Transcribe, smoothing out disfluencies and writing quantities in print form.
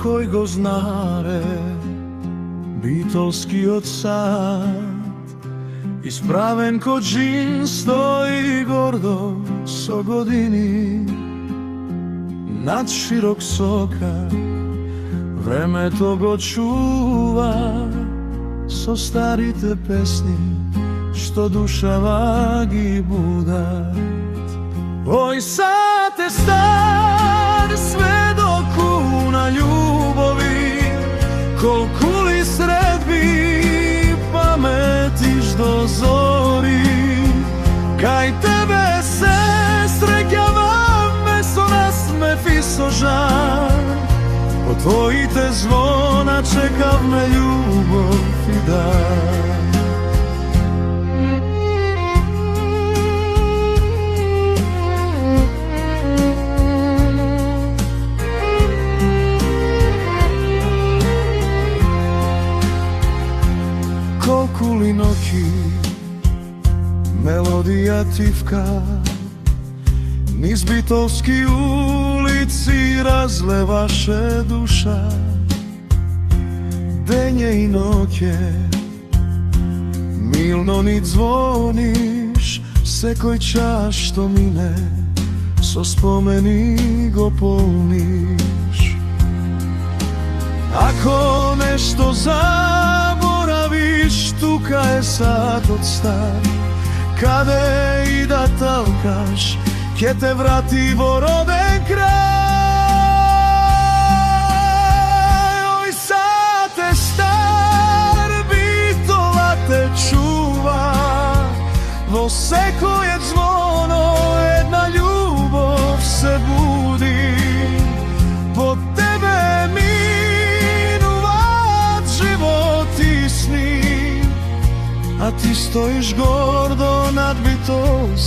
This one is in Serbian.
koji go znare, bitolski od sad, ispraven ko džin stoji gordo so godini, nad širok soka, vreme to go čuva, so starite pesni, što duša vagi budat. Oj sate star, sve do kuna ljubovi, kol kuli sredbi, pametiš do zori. Kaj tebe, sestre, kjavam meso nasme fisožar, od tvojite zvona čekav me ljubov i dar. Kokulin oki, melodija tivka, niz bitolski ulici razlevaše duša. Denje i noće, milno ni zvoniš, sekoj čas što mine, so spomeni go polniš. Ako nešto zaboraviš, tuka je sad od star, kade i da talkaš, kje te vrati voroden kraj. Oj sate star, bitola te čuva, vo seko je zvono, jedna ljubov se budi. Pod tebe minuvat život i sni, a ti stojiš gordo nad bitolskim